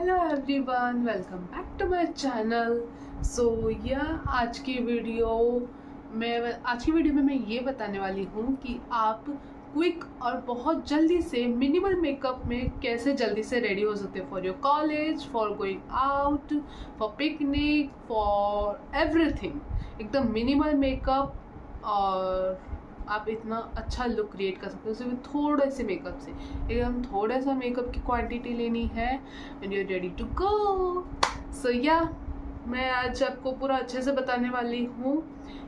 Hello everyone, welcome back to my channel. आज की video में मैं ये बताने वाली हूँ कि आप क्विक और बहुत जल्दी से मिनिमल मेकअप में कैसे जल्दी से रेडी हो सकते हो for your college, for going out, for picnic, for everything. एकदम मिनिमल मेकअप और आप इतना अच्छा लुक क्रिएट कर सकते हो सिर्फ थोड़े से मेकअप से। एकदम थोड़ा सा मेकअप की क्वांटिटी लेनी है and you are ready to go. मैं आज आपको पूरा अच्छे से बताने वाली हूँ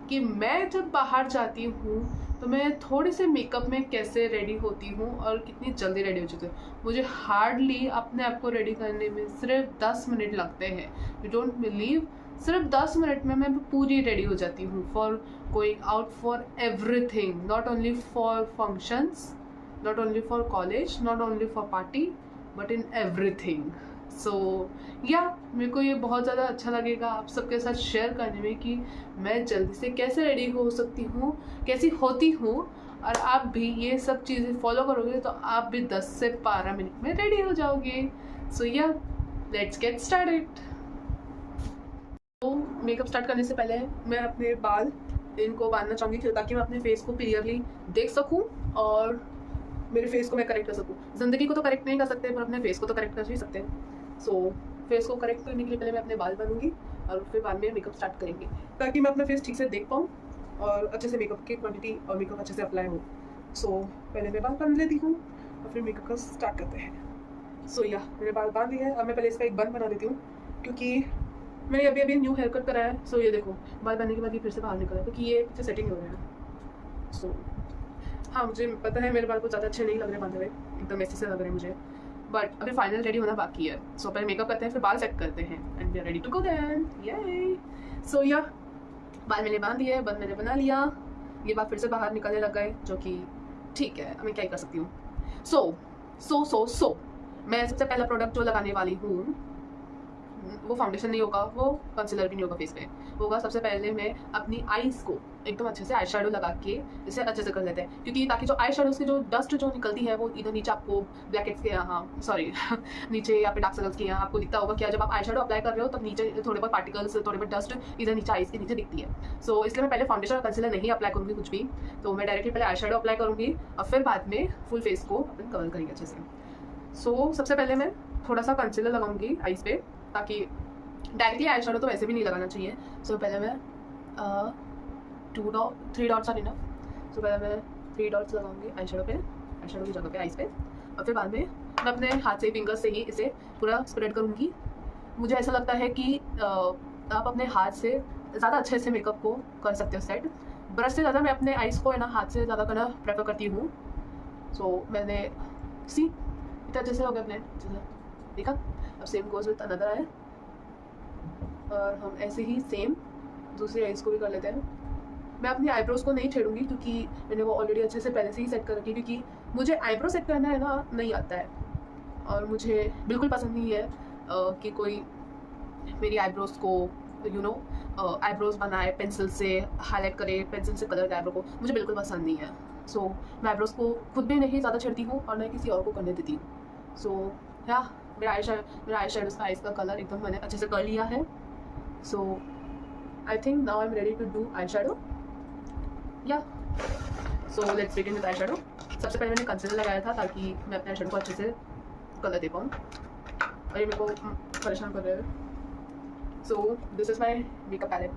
कि मैं जब बाहर जाती हूँ तो मैं थोड़े से मेकअप में कैसे रेडी होती हूँ और कितनी जल्दी रेडी हो जाती हूँ। मुझे हार्डली अपने आप को रेडी करने में सिर्फ 10 मिनट लगते हैं। यू डोंट बिलीव, सिर्फ 10 मिनट में मैं पूरी रेडी हो जाती हूँ for going out, for everything, not only for functions, not only for college, not only for party, but in everything. मेरे को ये बहुत ज़्यादा अच्छा लगेगा आप सबके साथ शेयर करने में कि मैं जल्दी से कैसे रेडी हो सकती हूँ, कैसी होती हूँ। और आप भी ये सब चीज़ें फॉलो करोगे तो आप भी 10 से 12 मिनट में रेडी हो जाओगे। Let's get started. तो मेकअप स्टार्ट करने से पहले मैं अपने बाल इनको बांधना चाहूँगी ताकि मैं अपने फेस को क्लियरली देख सकूँ और मेरे फेस को मैं करेक्ट कर सकूँ। ज़िंदगी को तो करेक्ट नहीं कर सकते पर अपने फेस को तो करेक्ट कर ही सकते हैं। फेस को करेक्ट करने के लिए पहले मैं अपने बाल बांधूंगी और फिर बाद में मेकअप स्टार्ट करेंगे ताकि मैं अपना फेस ठीक से देख पाऊँ और अच्छे से मेकअप की क्वांटिटी और मेकअप अच्छे से अप्लाई हो। पहले मैं बाल बांध लेती हूँ और फिर मेकअप का स्टार्ट करते हैं। मैंने बाल बांध दिए हैं। अब मैं पहले इसका एक बन बना देती हूँ क्योंकि मैंने अभी न्यू हेयर कट कराया है। ये देखो, बाल बनने के बाद ये फिर से बाहर निकला है क्योंकि ये पीछे सेटिंग हो रहा है। हाँ, मुझे पता है मेरे बाल को ज़्यादा अच्छे नहीं लग रहे बांधे हुए, एकदम ऐसे से लग रहे हैं मुझे, बट अभी फाइनल रेडी होना बाकी है। पहले मेकअप करते हैं फिर बाल सेट करते हैं and we are ready to go then. बाल मैंने बांध दिए, बन मैंने बना लिया। ये बाल फिर से बाहर निकलने लग गए जो कि ठीक है, मैं क्या ही कर सकती हूँ। मैं सबसे पहला प्रोडक्ट जो लगाने वाली हूँ वो फाउंडेशन नहीं होगा, वो कंसीलर भी नहीं होगा फेस पे होगा। सबसे पहले मैं अपनी आईज को एकदम अच्छे से आई शेडो लगा के इसे अच्छे से कर लेते हैं क्योंकि ताकि जो आई शेडो से जो डस्ट जो निकलती है वो इधर नीचे आपको ब्लैकेट्स के यहाँ नीचे या फिर डार्क सर्कल्स के यहाँ आपको दिखता होगा। क्या जब आप आई शेडो अप्लाई कर रहे हो तब नीचे थोड़े बहुत पार्टिकल्स, थोड़े बहुत डस्ट इधर नीचे आईज के नीचे दिखती है। इसलिए मैं पहले फाउंडेशन और कंसीलर नहीं अप्लाई करूँगी कुछ भी, तो मैं डायरेक्टली पहले आई शेडो अप्लाई करूँगी और फिर बाद में फुल फेस को अपन कवर करेंगे अच्छे से। सबसे पहले मैं थोड़ा सा कंसीलर लगाऊंगी आईज पे ताकि डायरेक्टली आई शेडो तो वैसे भी नहीं लगाना चाहिए। पहले मैं 3 डॉट्स आर इनफ। पहले मैं 3 डॉट्स लगाऊंगी आई शेडो की जगह पे, आईज पे, और फिर बाद में मैं अपने हाथ से फिंगर्स से ही इसे पूरा स्प्रेड करूँगी। मुझे ऐसा लगता है कि आप अपने हाथ से ज़्यादा अच्छे से मेकअप को कर सकते हो सेट। ब्रश से ज़्यादा मैं अपने आईज को हाथ से ज़्यादा करना प्रेफर करती हूँ। मैंने इतना अच्छे से हो गया अपने देखा। अब same goes with another I और हम ऐसे ही सेम दूसरी आईज को भी कर लेते हैं। मैं अपनी आईब्रोज को नहीं छेड़ूंगी क्योंकि मैंने वो ऑलरेडी अच्छे से पहले से ही सेट कर रखी है, क्योंकि मुझे आईब्रो सेट करना है ना नहीं आता है और मुझे बिल्कुल पसंद नहीं है कि कोई मेरी आईब्रोज को आईब्रोज बनाए, पेंसिल से हाईलाइट करे, पेंसिल से कलर आईब्रो को, मुझे बिल्कुल पसंद नहीं है। मैं आईब्रोज को खुद भी नहीं ज़्यादा छेड़ती हूँ और न किसी और को करने देती हूँ। मेरा आई शेडो का आईज का कलर एकदम मैंने अच्छे से कर लिया है। I think now I'm ready to do eyeshadow. Let's begin with eyeshadow. सबसे पहले मैंने कंसीलर लगाया था ताकि मैं अपने आईशैडो को अच्छे से कलर दे पाऊँ और ये मेरे को परेशान कर रहा है। This is my makeup palette.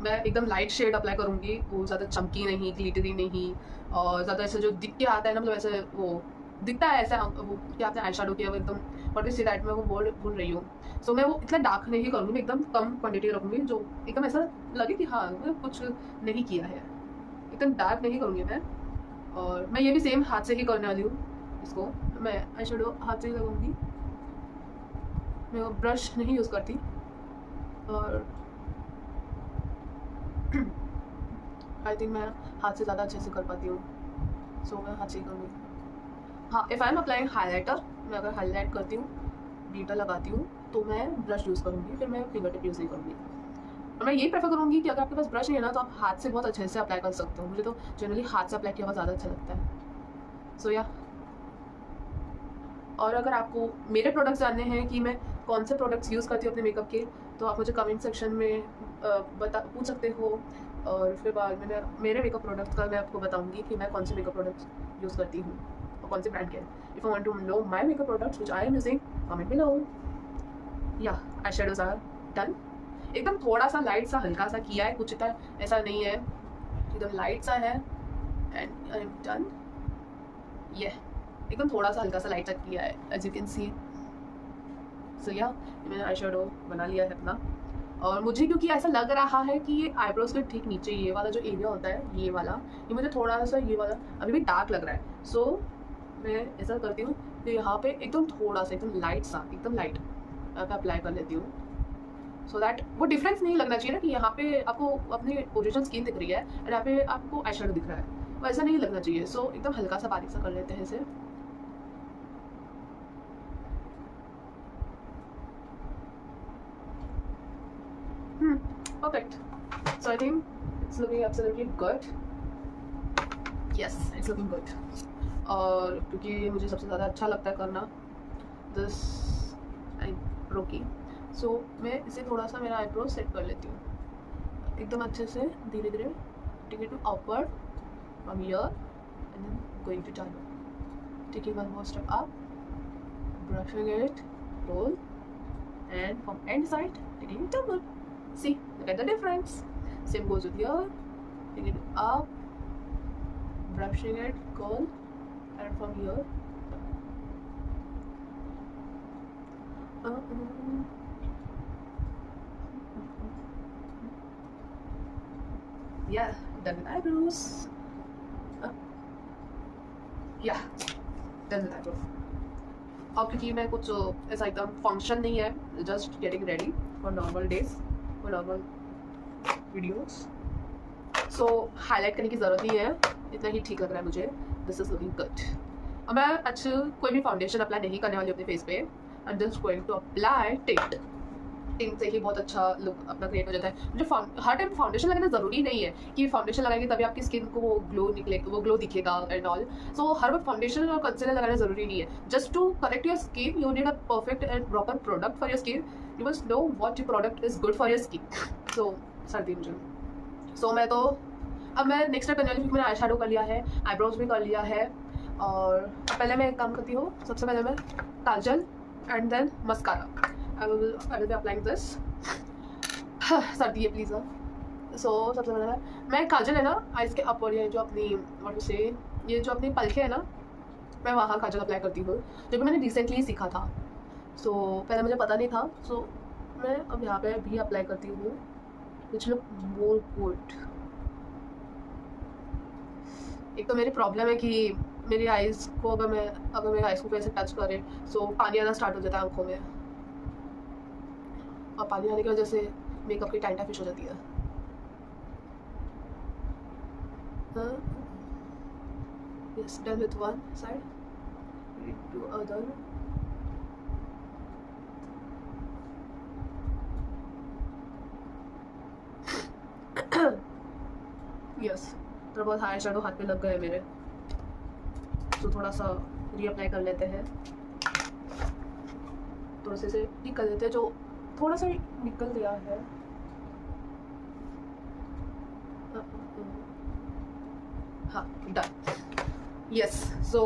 मैं एकदम लाइट शेड अप्लाई करूँगी, वो ज़्यादा चमकी नहीं, ग्लिटरी नहीं और ज़्यादा ऐसे जो दिख के आता है ना, मतलब ऐसे वो दिखता है ऐसा वो क्या आपने आई शेडो किया, वो एकदम व्हाट इज सी दैट मैं वो भूल रही हूँ। मैं वो इतना डार्क नहीं करूँगी, मैं एकदम कम क्वांटिटी रखूँगी जो एकदम ऐसा लगे कि हाँ मैं कुछ नहीं किया है। एकदम डार्क नहीं करूँगी मैं। और मैं ये भी सेम हाथ से ही करने वाली हूँ। इसको मैं आई शेडो हाथ से ही लगाऊँगी, मैं वो ब्रश नहीं यूज़ करती और आई थिंक मैं हाथ से ज़्यादा अच्छे से कर पाती हूँ। मैं हाथ से ही करूँगी। If I am applying highlighter, मैं अगर हाईलाइट करती हूँ, ग्लिटर लगाती हूँ, तो मैं ब्रश यूज़ करूँगी, फिर मैं फिंगर टिप यूज़ नहीं करूँगी। और मैं यही प्रेफर करूँगी कि अगर आपके पास ब्रश नहीं है ना तो आप हाथ से बहुत अच्छे से अप्लाई कर सकते हो। मुझे तो जनरली हाथ से अप्लाई किया हुआ ज़्यादा अच्छा लगता है। और अगर आपको मेरे प्रोडक्ट्स जानने हैं कि मैं कौन से प्रोडक्ट्स यूज़ करती हूँ अपने मेकअप के, तो आप मुझे कमेंट सेक्शन में पूछ सकते हो। और फिर बाद में मेरे मेकअप प्रोडक्ट्स का मैं आपको बताऊंगी कि मैं कौन से मेकअप प्रोडक्ट्स यूज़ करती हूँ और कौन से ब्रांड के। If you want to know my makeup products which I am using, comment below. या आई शेडोज आर डन। एकदम थोड़ा सा लाइट सा हल्का सा किया है, कुछ इतना ऐसा नहीं है, एकदम लाइट सा है। And I am done. ये एकदम थोड़ा सा हल्का सा लाइट सा किया है, एज यू कैन सी। सो या मैंने आई शेडो बना लिया है अपना। और मुझे क्योंकि ऐसा लग रहा है कि ये आईब्रोज के ठीक नीचे ये वाला जो एरिया होता है, ये वाला, ये मुझे थोड़ा सा ये वाला अभी भी डार्क लग रहा है। सो मैं ऐसा करती हूँ कि यहाँ पे एकदम थोड़ा सा एकदम लाइट सा, एकदम लाइट यहाँ पे अप्लाई कर लेती हूँ, सो दैट वो डिफरेंस नहीं लगना चाहिए ना कि यहाँ पे आपको अपनी ओरिजिनल स्किन दिख रही है और यहाँ पे आपको आई शेडो दिख रहा है, वो ऐसा नहीं लगना चाहिए। सो एकदम हल्का सा बारीक सा कर लेते हैं इसे। Perfect. So I think it's looking absolutely good. Yes, it's looking good. और क्योंकि मुझे सबसे ज़्यादा अच्छा लगता है करना दिस आईब्रो की, सो मैं इसे थोड़ा सा मेरा आईब्रो सेट कर लेती हूँ एकदम अच्छे से, धीरे धीरे take it to upward from here and then going to down, taking one more step up, brushing it, roll, and from end side taking it downward. See, look at the difference. Same goes with here, taking it up, brushing it, curl, and from here yeah, done with eyebrows. Yeah, done with eyebrows. और क्योंकि मैं कुछ ऐसा एकदम function नहीं है, just getting ready for normal days, for normal videos, so highlight करने की ज़रूरत नहीं है, इतना ही ठीक लग रहा है मुझे। This is looking good. और मैं अच्छा कोई भी फाउंडेशन अप्लाई नहीं करने वाली अपने फेस पे, I am just going to apply tint. Tint से ही बहुत अच्छा लुक अपना क्रिएट हो जाता है। मुझे हर टाइम फाउंडेशन लगाना ज़रूरी नहीं है कि फाउंडेशन लगाएंगे तभी आपकी स्किन को वो ग्लो निकले, वो ग्लो दिखेगा एंड ऑल। सो हर वक्त फाउंडेशन और कंसीलर लगाना ज़रूरी नहीं है। Just to correct your skin you need a perfect and proper product for your skin. You must know what your product is good for your skin. So सर्दी मुझे, सो मैं तो अब मैं नेक्स्ट स्टेप करने वाली, मैंने आई शेडो कर लिया है, आईब्रोज भी कर लिया है। और पहले मैं एक काम करती हूँ, सबसे पहले मैं kajal and then mascara. I will be applying this. सर्दी है प्लीज़। सो सबसे पहले मैं काजल है ना आइज़ के अपर, ये जो अपनी व्हाट से ये जो अपनी पलके है ना, मैं वहाँ काजल अप्लाई करती हूँ, जो कि मैंने रिसेंटली सीखा था। सो पहले मुझे पता नहीं था, सो मैं अब यहाँ पे भी अप्लाई करती हूँ, विच लुक मोर गुड। एक तो मेरी प्रॉब्लम है कि मेरी आइज़ को अगर मेरी आइज़ को कैसे टच करे, सो पानी आना स्टार्ट हो जाता है आंखों में, और पानी आने की वजह से मेकअप की टाइम फिश हो जाती है। Yes, done with one side, do other. Yes, थोड़ा बहुत हाई शेडो हाथ पे लग गए मेरे, तो थोड़ा सा रीअप्लाई कर लेते हैं, थोड़ा से निकल देते हैं, जो थोड़ा सा निकल गया है। हाँ, done. Yes, so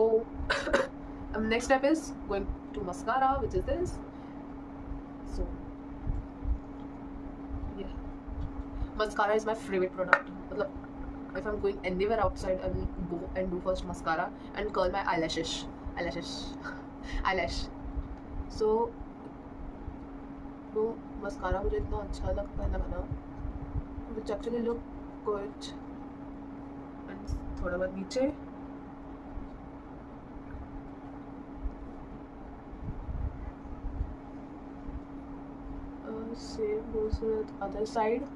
next step is going to mascara, which is this. So mascara is my favourite product. मतलब if I'm going anywhere outside, I will go and do first mascara and curl my eyelash. So वो mascara मुझे इतना अच्छा लगता है लगाना, which actually look good। and थोड़ा बहुत नीचे, same goes with other side,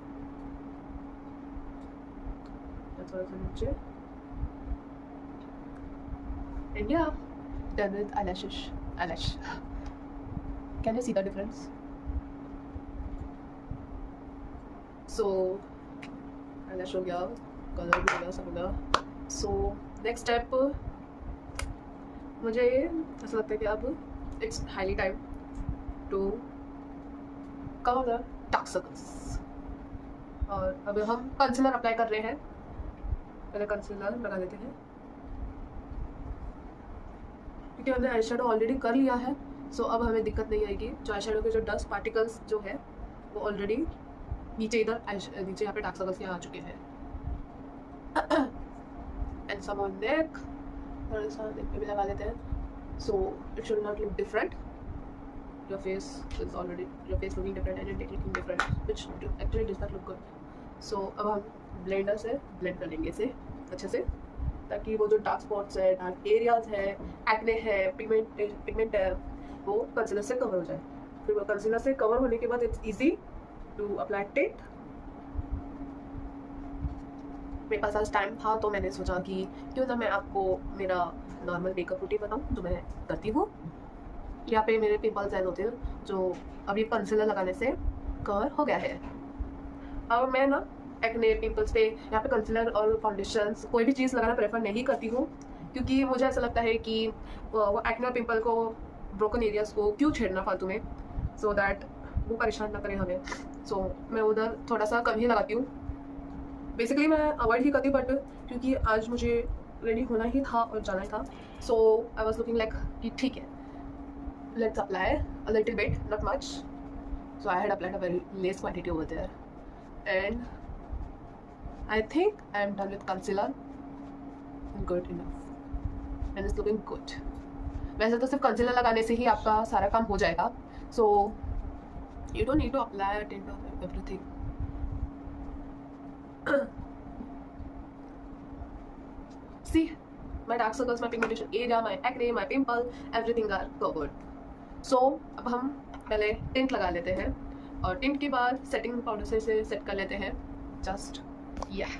थोड़ा सा नीचे, and yeah, done with eyelash। Can you see the difference? So eyelash हो गया, कलर भी हो गया, सब हो गया। So next step मुझे ऐसा लगता है कि अब it's highly time to cover the dark circles. और अब हम कंसीलर अप्लाई कर रहे हैं. पहले कंसीलर लगा लेते हैं क्योंकि हमने आई शेडो ऑलरेडी कर लिया है. सो अब हमें दिक्कत नहीं आएगी. जो आई शेडो के जो डस्ट पार्टिकल्स जो है वो ऑलरेडी नीचे इधर नीचे यहाँ पे डार्क सर्कल्स यहाँ आ चुके हैं. एंड सम ऑन नेक, थोड़ा सा नेक पे भी लगा लेते हैं. So it should not look different. Your face is already your face looking different and it looking different which actually does not look good. So अब हम ब्लेंडर से ब्लेंड कर लेंगे इसे अच्छे से, ताकि वो जो डार्क स्पॉट्स है, डार्क एरियाज है, एक्ने है, पिगमेंट है, वो कंसीलर से कवर हो जाए. फिर वो कंसीलर से कवर होने के बाद it's easy to apply tint. मेरे पास आज टाइम था तो मैंने सोचा कि क्यों ना मैं आपको मेरा नॉर्मल मेकअप रूटीन बताऊँ जो मैं करती हूँ. यहाँ पे मेरे पिंपल्स एंड होते हैं जो अभी कंसीलर लगाने से कवर हो गया है. अब मैं ना एक्ने पिंपल्स पे यहाँ पे कंसीलर और फाउंडेशंस कोई भी चीज़ लगाना प्रेफर नहीं करती हूँ, क्योंकि मुझे ऐसा लगता है कि वो एक्ने और पिंपल को, ब्रोकन एरियाज को क्यों छेड़ना फालतू में, सो दैट वो परेशान ना करें हमें. सो मैं उधर थोड़ा सा कम ही लगाती हूँ. बेसिकली मैं अवॉइड ही करती हूँ, बट क्योंकि आज मुझे रेडी होना ही था और जाना ही था, so I was looking like कि ठीक है, let's apply a little bit, not much. So I had applied a very less quantity over there and I think I am done with concealer. Good enough and it's looking good. वैसे तो सिर्फ concealer लगाने से ही आपका सारा काम हो जाएगा. So you don't need to apply a tint of everything. See, my dark circles, my pigmentation area, my acne, my pimple, everything are covered. So अब हम पहले टिंट लगा लेते हैं और टिंट के बाद सेटिंग पाउडर से इसे सेट कर लेते हैं. जस्ट yeah,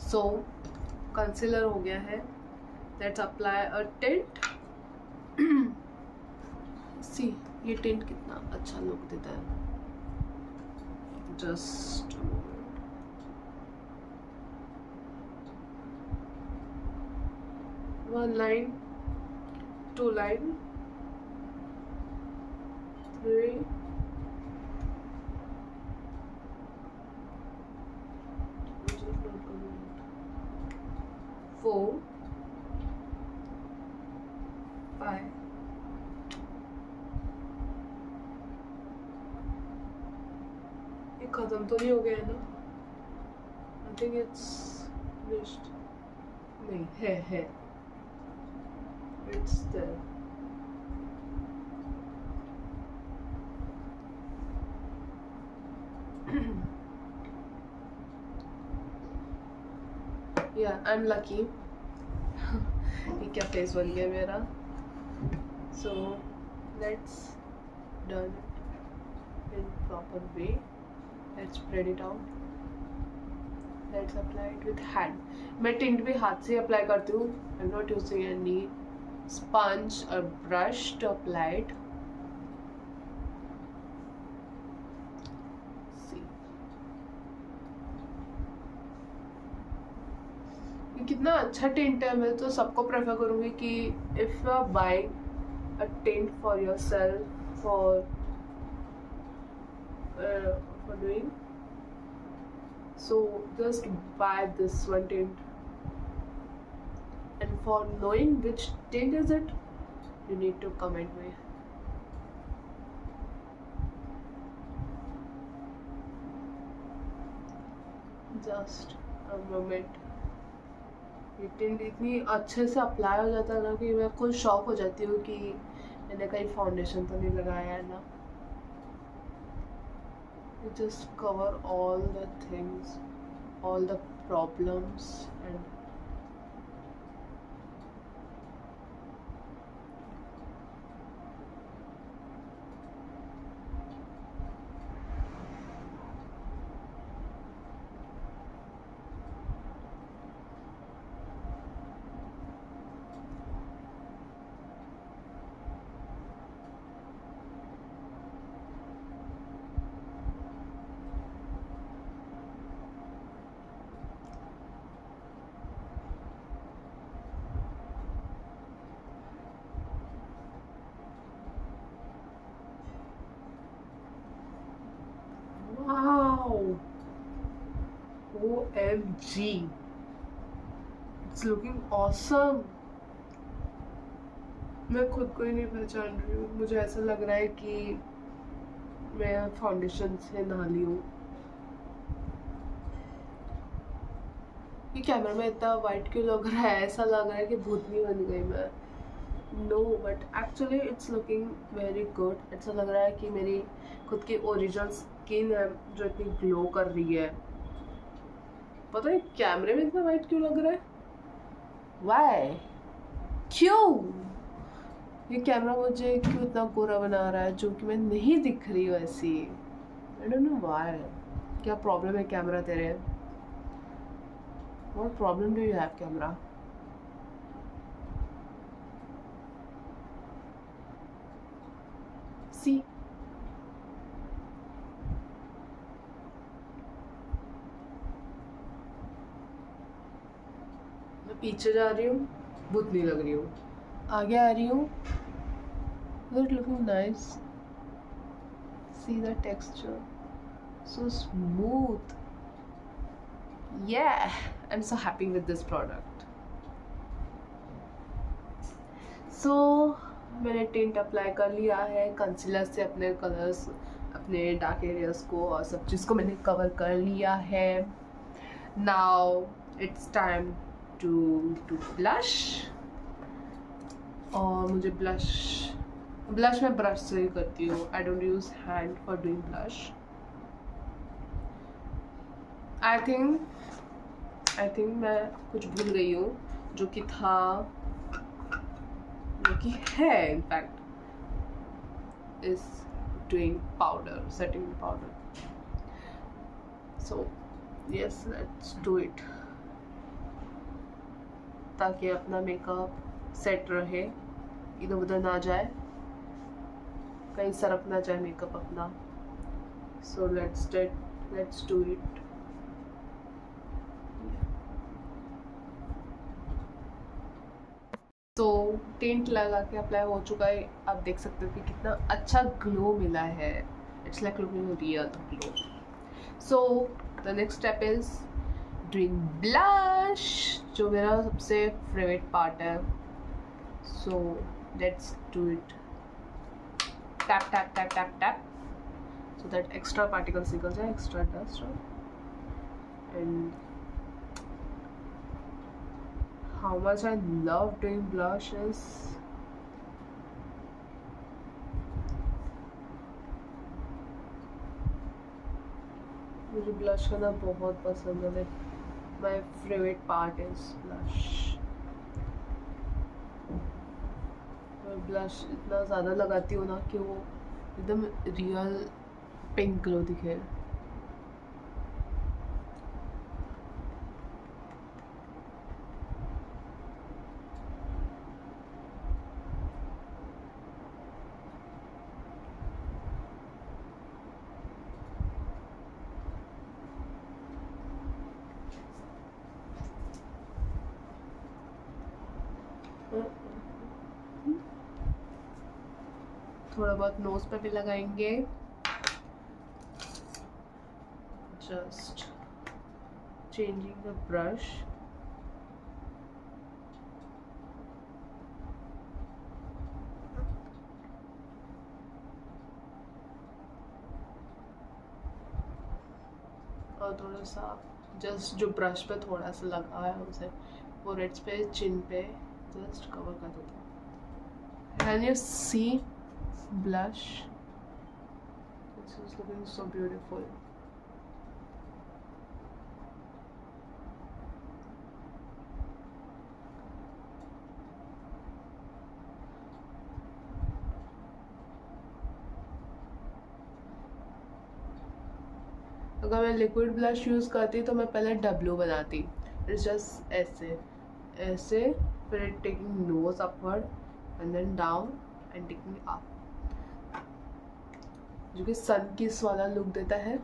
so concealer हो गया है. let's apply a tint. see, ये टिंट कितना अच्छा लुक देता है. just one line, two line, three, 4, 5, ये खत्म तो नहीं हो गया है ना? I think it's finished. नहीं है it's there. yeah, I'm lucky. ये क्या फेस बन गया मेरा. so let's done it in proper way. let's spread it out. let's apply it with hand. मैं टिंट भी हाथ से अप्लाई करती हूँ. I'm not using any sponge or brush to apply it. कितना अच्छा टिंट है. मैं तो सबको प्रेफर करूँगी कि if you are buying a tint for yourself for doing, so just buy this one tint. And for knowing which tint is it, you need to comment me. Just a moment. ये tint इतनी अच्छे से apply हो जाता है ना कि मैं खुद शॉक हो जाती हूँ कि मैंने कहीं फाउंडेशन तो नहीं लगाया है ना. it just cover all the things, all the problems, and wow, OMG, it's looking awesome. मैं खुद को ही नहीं पहचान रही हूँ। मुझे ऐसा लग रहा है कि मैं फाउंडेशन से नहा ली हूँ। ये कैमरा में इतना वाइट क्यों लग रहा है? ऐसा लग रहा है कि भूतनी बन गई मैं। No, but actually it's looking very good. ऐसा लग रहा है कि मेरी खुद की ओरिजिनल स्किन है जो इतनी ग्लो कर रही है। पता है कैमरे में इतना वाइट क्यों लग रहा है? वाई? क्यों? ये कैमरा मुझे क्यों इतना गोरा बना रहा है जो कि मैं नहीं दिख रही वैसी? I don't know why. क्या प्रॉब्लम है कैमरा तेरे? What problem do you have camera? See, मैं पीछे जा रही हूँ, भूतनी लग रही हूँ। आगे आ रही हूँ, Good looking nice. See the texture, so smooth. Yeah, I'm so happy with this product. So मैंने टिंट अप्लाई कर लिया है कंसीलर से। अपने कलर्स, अपने डार्क एरियाज को और सब चीज़ को मैंने कवर कर लिया है। Now it's time to do blush. और मुझे ब्लश मैं ब्रश से ही करती हूँ। I don't use hand for doing blush. I think मैं कुछ भूल गई हूँ जो कि है in fact is doing powder, setting powder. So yes, let's do it ताकि अपना मेकअप सेट रहे, इधर उधर ना जाए, कहीं सरक ना जाए मेकअप अपना। So let's do it. तो टिंट लगा के अप्लाई हो चुका है। आप देख सकते हो कि कितना अच्छा ग्लो मिला है। It's like looking real glow. So the next step is doing blush, जो मेरा सबसे फेवरेट पार्ट है। So let's do it. Tap tap tap tap tap so that extra particles निकल जाए, extra dust. And how much I love doing blushes. मुझे blush करना बहुत पसंद है। My favorite part is blush. मैं ब्लश इतना ज़्यादा लगाती हूँ ना कि वो एकदम रियल पिंक ग्लो दिखे। थोड़ा बहुत नोज पे भी लगाएंगे। Just changing the brush. और थोड़ा सा जस्ट जो ब्रश पे थोड़ा सा लगा है उसे फोरहेड्स पे, चिन पे जस्ट कवर कर देता हूँ। Can you see blush? This is looking so beautiful. अगर मैं लिक्विड ब्लश यूज़ करती तो मैं पहले W बनाती। इट्स जस्ट ऐसे ऐसे, फिर taking nose upward and then down and taking up, जो कि सन किस वाला लुक देता है।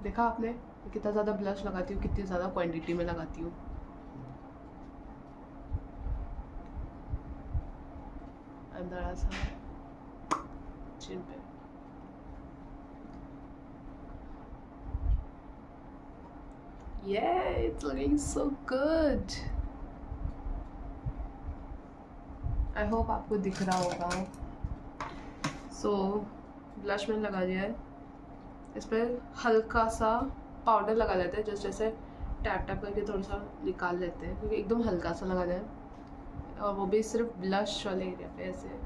देखा आपने कितना ज़्यादा ब्लश लगाती हूँ, कितनी ज़्यादा क्वांटिटी में लगाती हूँ। अंदर सा चिन पे Yeah, it's looking so good. I hope आपको दिख रहा होगा. So ब्लश मैंने लगा दिया है. इस पर हल्का सा पाउडर लगा लेते हैं, जैसे टैप टैप करके थोड़ा सा निकाल लेते हैं, क्योंकि एकदम हल्का सा लगाना है. और वो भी सिर्फ ब्लश वाले एरिया पे, ऐसे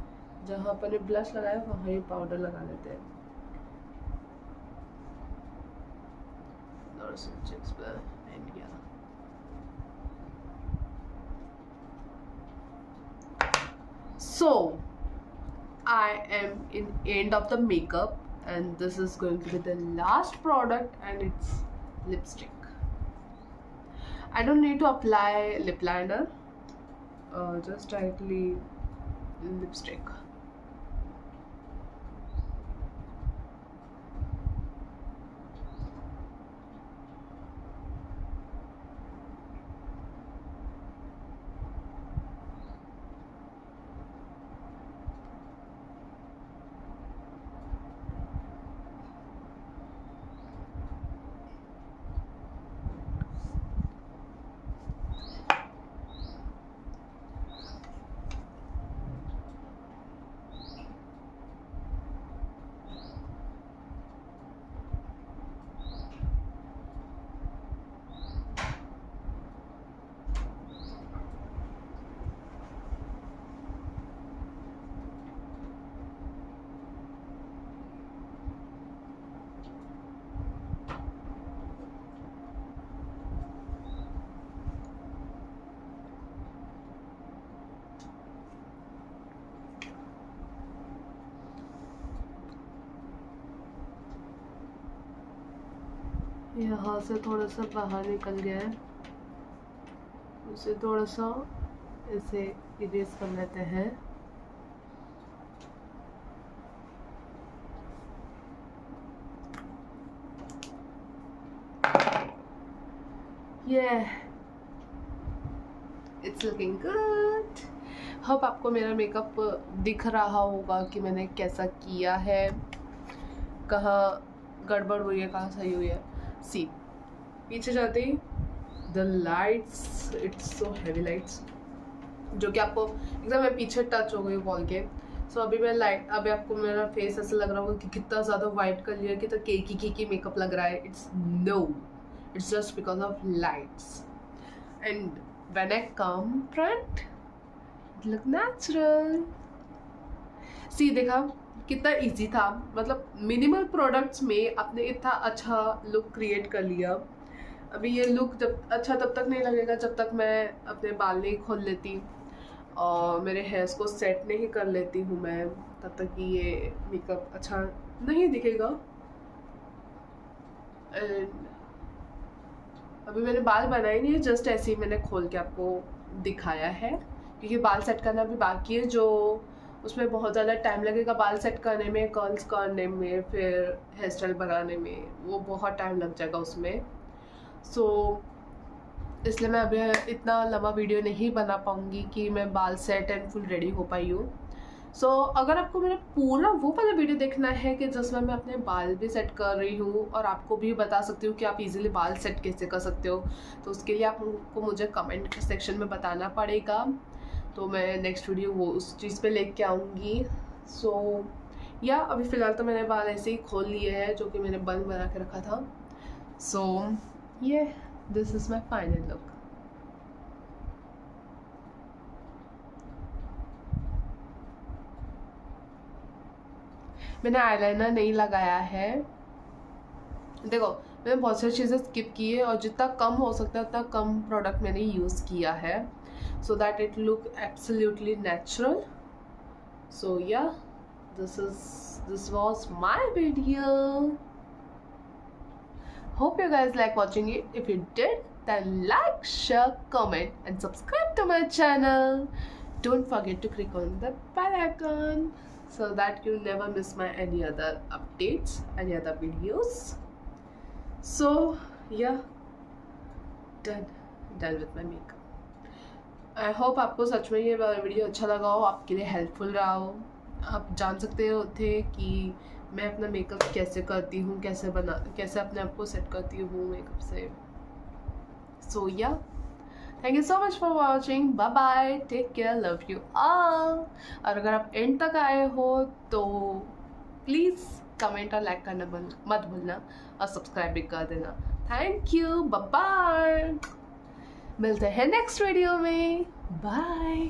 जहाँ पर ब्लश लगाया वहाँ ये पाउडर लगा लेते हैं. So I am in end of the makeup, and this is going to be the last product, and it's lipstick. I don't need to apply lip liner, just directly lipstick. यहाँ से थोड़ा सा बाहर निकल गया है, उसे थोड़ा सा ऐसे इरेज कर लेते हैं. It's looking good. होप आपको मेरा मेकअप दिख रहा होगा कि मैंने कैसा किया है, कहाँ गड़बड़ हुई है, कहाँ सही हुई है. सी, पीछे जाते ही the lights, it's so heavy lights, जो कि आपको एकदम मैं पीछे टच हो गई वॉल के. सो अभी मैं लाइट, अभी आपको मेरा फेस ऐसा लग रहा होगा कि कितना ज़्यादा वाइट कर लिया, कि तो केकी मेकअप लग रहा है. It's no, it's just because of lights. And when I come front, it look natural. See, देखा कितना इजी था, मतलब मिनिमल प्रोडक्ट्स में आपने इतना अच्छा लुक क्रिएट कर लिया. अभी ये लुक जब अच्छा तब तक नहीं लगेगा जब तक मैं अपने बाल नहीं खोल लेती और मेरे हेयर्स को सेट नहीं कर लेती हूँ मैं, तब तक कि ये मेकअप अच्छा नहीं दिखेगा. एंड अभी मैंने बाल बनाए नहीं है, जस्ट ऐसे ही मैंने खोल के आपको दिखाया है, क्योंकि बाल सेट करना भी बाकी है, जो उसमें बहुत ज़्यादा टाइम लगेगा बाल सेट करने में, कर्ल्स करने में, फिर हेयर स्टाइल बनाने में, वो बहुत टाइम लग जाएगा उसमें. सो इसलिए मैं अभी इतना लंबा वीडियो नहीं बना पाऊँगी कि मैं बाल सेट एंड फुल रेडी हो पाई हूँ. सो अगर आपको मेरा पूरा वो वाला वीडियो देखना है कि जिसमें मैं अपने बाल भी सेट कर रही हूँ और आपको भी बता सकती हूँ कि आप इजीली बाल सेट कैसे कर सकते हो, तो उसके लिए आपको मुझे कमेंट सेक्शन में बताना पड़ेगा. तो मैं नेक्स्ट वीडियो वो उस चीज़ पे लेके आऊँगी. सो या अभी फ़िलहाल तो मैंने बाल ऐसे ही खोल लिए हैं, जो कि मैंने बन बना के रखा था. सो ये this is my final look. मैंने आईलाइनर नहीं लगाया है. देखो, मैंने बहुत सारी चीज़ें स्किप की है और जितना कम हो सकता है उतना कम प्रोडक्ट मैंने यूज़ किया है, so that it look absolutely natural. So yeah, this was my video. Hope you guys like watching it. If you did, then like, share, comment and subscribe to my channel. Don't forget to click on the bell icon so that you never miss my any other updates, any other videos. So yeah, done with my makeup. I hope आपको सच में ये video अच्छा लगा हो, आपके लिए helpful रहा हो. आप जान सकते हो थे कि मैं अपना मेकअप कैसे करती हूँ, कैसे अपने आप को सेट करती हूँ मेकअप से. सो या thank you so much for watching, bye bye, take care, love you all. और अगर आप एंड तक आए हो तो प्लीज़ कमेंट और लाइक करना मत भूलना और सब्सक्राइब भी कर देना। थैंक यू, बाय बाय, मिलते हैं नेक्स्ट वीडियो में, बाय।